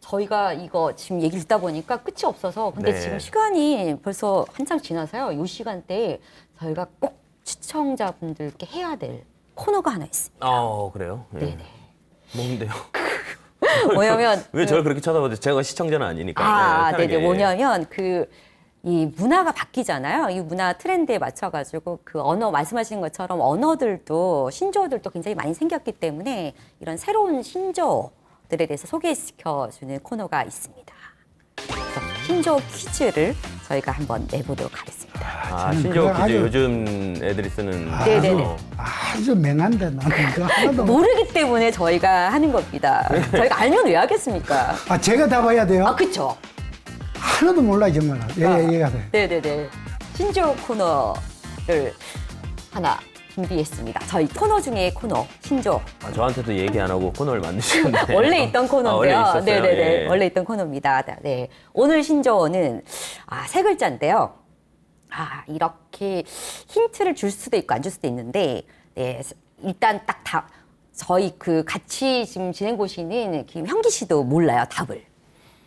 저희가 이거 지금 얘기 듣다 보니까 끝이 없어서 근데 네. 지금 시간이 벌써 한창 지나서요. 이 시간대에 저희가 꼭 시청자분들께 해야 될 코너가 하나 있습니다. 그래요? 예. 네네. 뭔데요? 뭐냐면 왜 저를 그렇게 쳐다보죠? 제가 시청자는 아니니까. 아, 편하게. 네네. 뭐냐면 이 문화가 바뀌잖아요. 이 문화 트렌드에 맞춰가지고 그 언어 말씀하신 것처럼 언어들도 신조어들도 굉장히 많이 생겼기 때문에 이런 새로운 신조어들에 대해서 소개시켜주는 코너가 있습니다. 그래서 신조어 퀴즈를 저희가 한번 내보도록 하겠습니다. 저는 신조어 그거 퀴즈 아주- 요즘 애들이 쓰는. 네네네. 아주 맹한데 나는 그거 하나도 모르기 때문에 저희가 하는 겁니다. 저희가 알면 왜 하겠습니까? 제가 다 봐야 돼요? 아, 그쵸? 하나도 몰라요 정말. 얘기하세요. 네네네. 신조어 코너를 하나 준비했습니다. 저희 코너 중에 코너, 신조어. 저한테도 얘기 안 하고 코너를 만드셨는데. 원래 있던 코너인데요. 원래 있었어요? 네네네. 예. 원래 있던 코너입니다. 네. 오늘 신조어는 세 글자인데요. 이렇게 힌트를 줄 수도 있고 안 줄 수도 있는데, 네. 일단 딱 저희 같이 지금 진행 보시는 김형기 씨도 몰라요, 답을.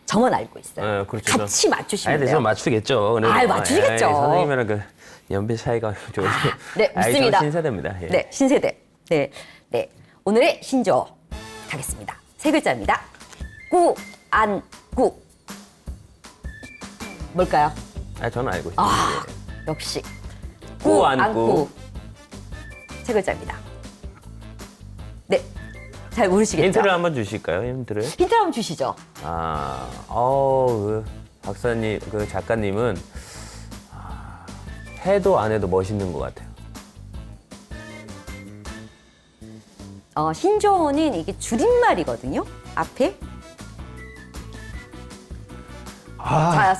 저만 알고 있어요. 네, 그렇죠. 같이 맞추시면 돼요. 저 맞추겠죠. 그래도. 맞추시겠죠. 선생님이랑 연배 차이가 좀. 네, 믿습니다. 저 신세대입니다. 예. 네, 신세대. 네, 네. 오늘의 신조어 가겠습니다. 세 글자입니다. 꾸안꾸. 뭘까요? 저는 알고 있습니다. 역시 꾸안꾸. 세 글자입니다. 네, 잘 모르시겠죠? 힌트를 한번 주실까요? 힌트를. 힌트 한번 주시죠. 박사님, 작가님은 해도 안 해도 멋있는 것 같아요. 신조어는 이게 줄임말이거든요. 앞에. 자,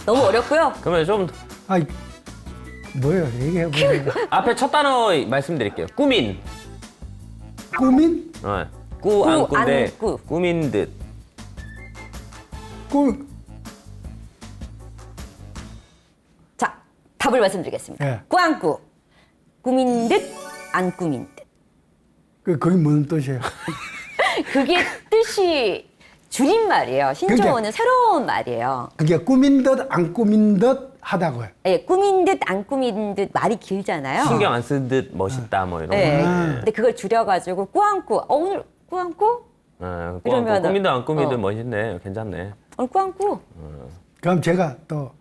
너무 어렵고요. 그러면 좀 아이, 뭐예요? 얘기해보세요. 앞에 첫 단어 말씀드릴게요. 꾸민. 꾸민? 꾸, 안, 꾸인데 안, 꾸. 꾸민 듯. 자, 답을 말씀드리겠습니다. 예. 꾸안꾸. 꾸민 듯, 안 꾸민 듯. 그게 무슨 뜻이에요? 그게 뜻이 줄임말이에요. 신조어는 새로운 말이에요. 그게 꾸민 듯, 안 꾸민 듯 하다고요. 예, 꾸민 듯, 안 꾸민 듯 말이 길잖아요. 신경 안 쓴 듯 멋있다 뭐 이런 거. 네. 아. 근데 그걸 줄여가지고 꾸안꾸. 오늘 꾸안꾸? 이러면은- 꾸민도 안 꾸민도 멋있네. 괜찮네. 오늘 꾸안꾸? 그럼 제가 또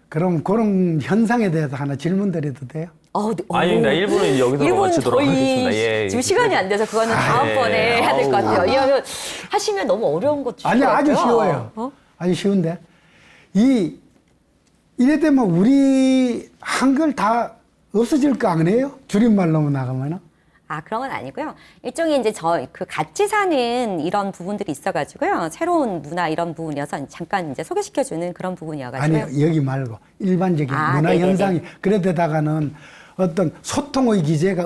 그런 현상에 대해서 하나 질문 드려도 돼요? 네. 아닙니다. 1부는 여기서 일본 마치도록 저희 하겠습니다. 예. 지금 시간이 안 돼서 그거는 다음번에 해야 될 것 같아요. 이거 하시면 너무 어려운 것 아니, 아주 같아요. 쉬워요. 아주 쉬운데. 이래 되면 우리 한글 다 없어질 거 아니에요? 줄임말로 나가면은? 그런 건 아니고요. 일종의 이제 같이 사는 이런 부분들이 있어가지고요. 새로운 문화 이런 부분이어서 잠깐 이제 소개시켜주는 그런 부분이어가지고요. 아니, 여기 말고 일반적인 문화 네네네. 현상이 그래대다가는 어떤 소통의 기제가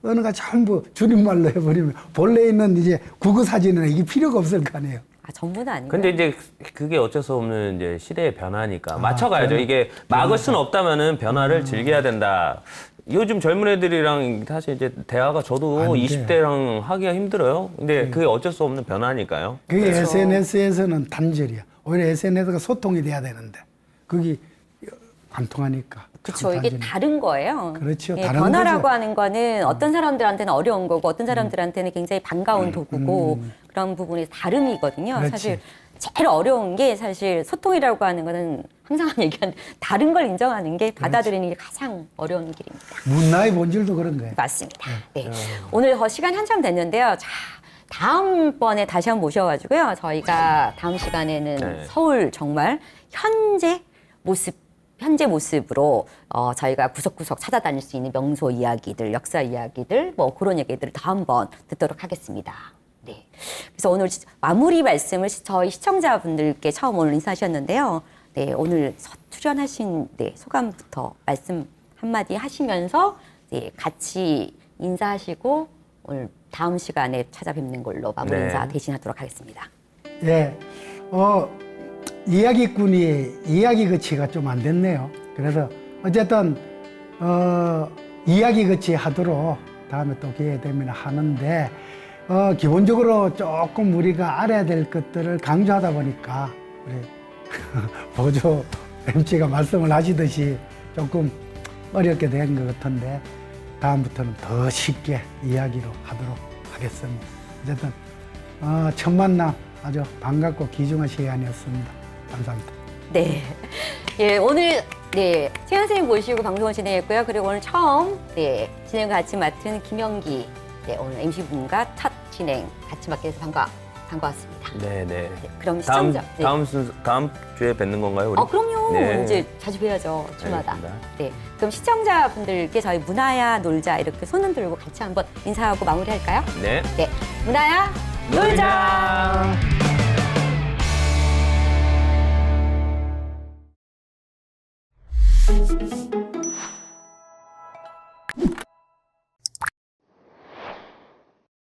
언어가 전부 줄임말로 해버리면 본래 있는 이제 국어 사진은 이게 필요가 없을 거 아니에요. 전부는 아니고요. 근데 이제 그게 어쩔 수 없는 이제 시대의 변화니까 맞춰가야죠. 이게 막을 수는 없다면은 변화를 즐겨야 된다. 요즘 젊은 애들이랑 사실 이제 대화가 저도 안 돼. 20대랑 하기가 힘들어요. 근데 그게 어쩔 수 없는 변화니까요. 그게 그렇죠. SNS에서는 단절이야. 오히려 SNS가 소통이 돼야 되는데 그게 안 통하니까. 그렇죠. 참 이게 단절이야. 다른 거예요. 그렇죠. 예, 다른 변화라고 거죠. 하는 거는 어떤 사람들한테는 어려운 거고 어떤 사람들한테는 굉장히 반가운 도구고 그런 부분이 다름이거든요. 그렇지. 사실 제일 어려운 게 사실 소통이라고 하는 거는 항상 얘기하는 다른 걸 인정하는 게 받아들이는 게 가장 어려운 길입니다. 문화의 본질도 그런 거예요. 맞습니다. 네. 오늘 시간 한참 됐는데요. 자, 다음번에 다시 한번 모셔가지고요. 저희가 다음 시간에는 네. 서울 정말 현재 모습으로 저희가 구석구석 찾아다닐 수 있는 명소 이야기들, 역사 이야기들, 뭐 그런 얘기들을 다 한번 듣도록 하겠습니다. 네. 그래서 오늘 마무리 말씀을 저희 시청자분들께 처음 오늘 인사하셨는데요. 네, 오늘 출연하신 소감부터 말씀 한마디 하시면서 같이 인사하시고 오늘 다음 시간에 찾아뵙는 걸로 마무리 네. 인사 대신하도록 하겠습니다. 예, 이야기꾼이 이야기 거치가 좀 안 됐네요. 그래서 어쨌든 이야기 거치 하도록 다음에 또 기회 되면 하는데 기본적으로 조금 우리가 알아야 될 것들을 강조하다 보니까 우리 보조 MC가 말씀을 하시듯이 조금 어렵게 된 것 같은데 다음부터는 더 쉽게 이야기로 하도록 하겠습니다. 어쨌든 첫 만남 아주 반갑고 귀중한 시간이었습니다. 감사합니다. 네. 예, 오늘 최 선생님 모시고 방송을 진행했고요. 그리고 오늘 처음 진행을 같이 맡은 김영기 오늘 MC분과 첫 진행 같이 맡게 돼서 반가웠습니다. 네네. 그럼 시청자 다음 주에 뵙는 건가요, 우리? 그럼요. 네. 이제 자주 뵈야죠. 주마다. 알겠습니다. 네. 그럼 시청자분들께 저희 문화야 놀자 이렇게 손 흔들고 같이 한번 인사하고 마무리할까요? 네. 네. 문화야 놀자.